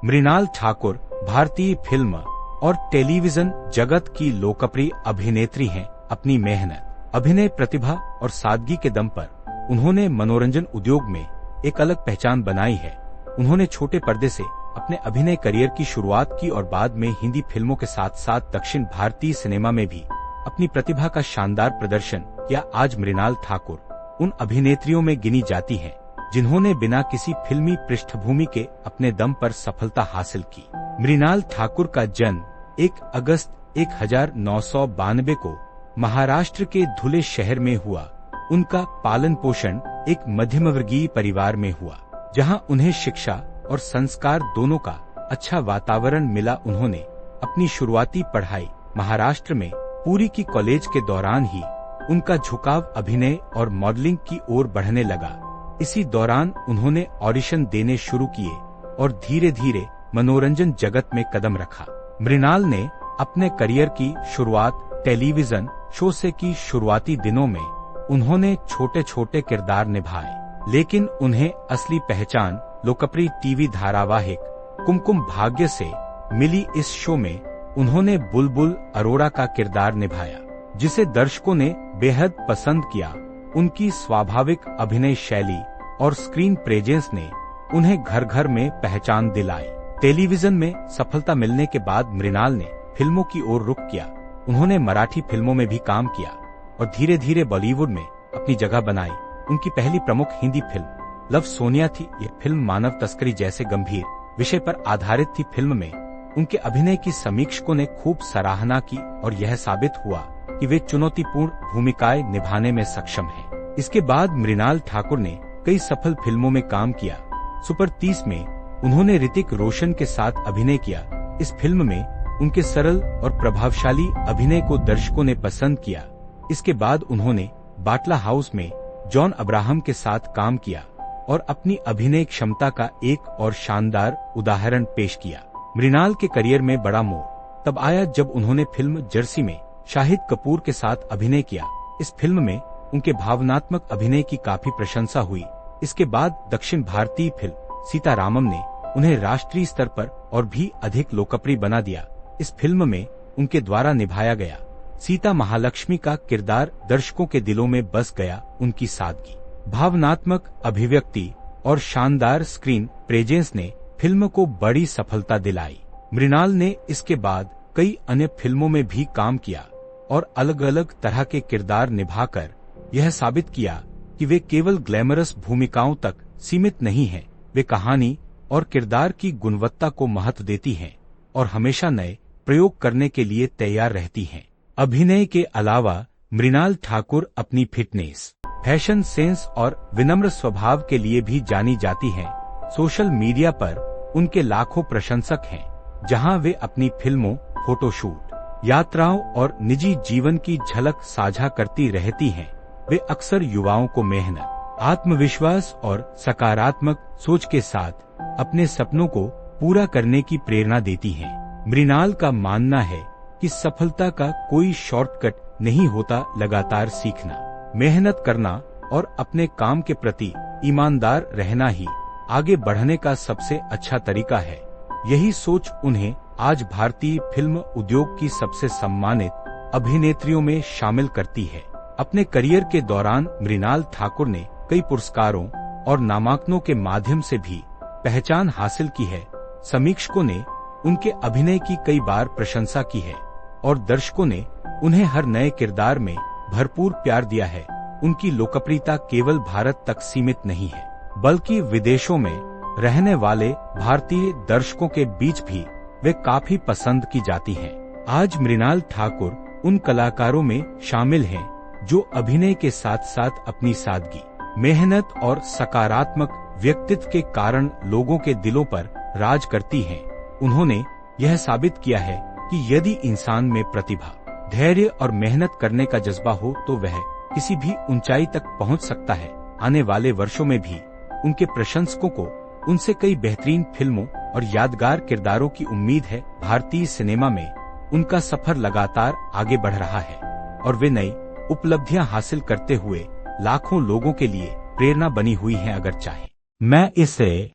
मृणाल ठाकुर भारतीय फिल्म और टेलीविजन जगत की लोकप्रिय अभिनेत्री हैं। अपनी मेहनत, अभिनय प्रतिभा और सादगी के दम पर उन्होंने मनोरंजन उद्योग में एक अलग पहचान बनाई है। उन्होंने छोटे पर्दे से अपने अभिनय करियर की शुरुआत की और बाद में हिंदी फिल्मों के साथ साथ दक्षिण भारतीय सिनेमा में भी अपनी प्रतिभा का शानदार प्रदर्शन किया। आज मृणाल ठाकुर उन अभिनेत्रियों में गिनी जाती हैं जिन्होंने बिना किसी फिल्मी पृष्ठभूमि के अपने दम पर सफलता हासिल की। मृणाल ठाकुर का जन्म 1 अगस्त 1992 को महाराष्ट्र के धुले शहर में हुआ। उनका पालन पोषण एक मध्यमवर्गीय परिवार में हुआ, जहां उन्हें शिक्षा और संस्कार दोनों का अच्छा वातावरण मिला। उन्होंने अपनी शुरुआती पढ़ाई महाराष्ट्र में पूरी की। कॉलेज के दौरान ही उनका झुकाव अभिनय और मॉडलिंग की ओर बढ़ने लगा। इसी दौरान उन्होंने ऑडिशन देने शुरू किए और धीरे धीरे मनोरंजन जगत में कदम रखा। मृणाल ने अपने करियर की शुरुआत टेलीविजन शो से की। शुरुआती दिनों में उन्होंने छोटे छोटे किरदार निभाए, लेकिन उन्हें असली पहचान लोकप्रिय टीवी धारावाहिक कुमकुम भाग्य से मिली। इस शो में उन्होंने बुलबुल अरोड़ा का किरदार निभाया, जिसे दर्शकों ने बेहद पसंद किया। उनकी स्वाभाविक अभिनय शैली और स्क्रीन प्रेजेंस ने उन्हें घर घर में पहचान दिलाई। टेलीविजन में सफलता मिलने के बाद मृणाल ने फिल्मों की ओर रुख किया। उन्होंने मराठी फिल्मों में भी काम किया और धीरे धीरे बॉलीवुड में अपनी जगह बनाई। उनकी पहली प्रमुख हिंदी फिल्म लव सोनिया थी। यह फिल्म मानव तस्करी जैसे गंभीर विषय पर आधारित थी। फिल्म में उनके अभिनय की समीक्षकों ने खूब सराहना की और यह साबित हुआ कि वे चुनौतीपूर्ण भूमिकाएं निभाने में सक्षम हैं। इसके बाद मृणाल ठाकुर ने कई सफल फिल्मों में काम किया। सुपर 30 में उन्होंने ऋतिक रोशन के साथ अभिनय किया। इस फिल्म में उनके सरल और प्रभावशाली अभिनय को दर्शकों ने पसंद किया। इसके बाद उन्होंने बाटला हाउस में जॉन अब्राहम के साथ काम किया और अपनी अभिनय क्षमता का एक और शानदार उदाहरण पेश किया। मृणाल के करियर में बड़ा मोड़ तब आया जब उन्होंने फिल्म जर्सी में शाहिद कपूर के साथ अभिनय किया। इस फिल्म में उनके भावनात्मक अभिनय की काफी प्रशंसा हुई। इसके बाद दक्षिण भारतीय फिल्म सीतारामम ने उन्हें राष्ट्रीय स्तर पर और भी अधिक लोकप्रिय बना दिया। इस फिल्म में उनके द्वारा निभाया गया सीता महालक्ष्मी का किरदार दर्शकों के दिलों में बस गया। उनकी सादगी, भावनात्मक अभिव्यक्ति और शानदार स्क्रीन प्रेजेंस ने फिल्म को बड़ी सफलता दिलाई। मृणाल ने इसके बाद कई अन्य फिल्मों में भी काम किया और अलग अलग तरह के किरदार निभाकर यह साबित किया कि वे केवल ग्लैमरस भूमिकाओं तक सीमित नहीं हैं। वे कहानी और किरदार की गुणवत्ता को महत्व देती हैं और हमेशा नए प्रयोग करने के लिए तैयार रहती हैं। अभिनय के अलावा मृणाल ठाकुर अपनी फिटनेस, फैशन सेंस और विनम्र स्वभाव के लिए भी जानी जाती हैं। सोशल मीडिया पर उनके लाखों प्रशंसक हैं, जहां वे अपनी फिल्मों, फोटोशूट, यात्राओं और निजी जीवन की झलक साझा करती रहती हैं। वे अक्सर युवाओं को मेहनत, आत्मविश्वास और सकारात्मक सोच के साथ अपने सपनों को पूरा करने की प्रेरणा देती हैं। मृणाल का मानना है कि सफलता का कोई शॉर्टकट नहीं होता। लगातार सीखना, मेहनत करना और अपने काम के प्रति ईमानदार रहना ही आगे बढ़ने का सबसे अच्छा तरीका है। यही सोच उन्हें आज भारतीय फिल्म उद्योग की सबसे सम्मानित अभिनेत्रियों में शामिल करती है। अपने करियर के दौरान मृणाल ठाकुर ने कई पुरस्कारों और नामांकनों के माध्यम से भी पहचान हासिल की है। समीक्षकों ने उनके अभिनय की कई बार प्रशंसा की है और दर्शकों ने उन्हें हर नए किरदार में भरपूर प्यार दिया है। उनकी लोकप्रियता केवल भारत तक सीमित नहीं है, बल्कि विदेशों में रहने वाले भारतीय दर्शकों के बीच भी वे काफी पसंद की जाती हैं। आज मृणाल ठाकुर उन कलाकारों में शामिल हैं जो अभिनय के साथ साथ अपनी सादगी, मेहनत और सकारात्मक व्यक्तित्व के कारण लोगों के दिलों पर राज करती हैं। उन्होंने यह साबित किया है कि यदि इंसान में प्रतिभा, धैर्य और मेहनत करने का जज्बा हो तो वह किसी भी ऊंचाई तक पहुंच सकता है। आने वाले वर्षों में भी उनके प्रशंसकों को उनसे कई बेहतरीन फिल्मों और यादगार किरदारों की उम्मीद है। भारतीय सिनेमा में उनका सफर लगातार आगे बढ़ रहा है और वे नई उपलब्धियां हासिल करते हुए लाखों लोगों के लिए प्रेरणा बनी हुई हैं। अगर चाहे मैं इसे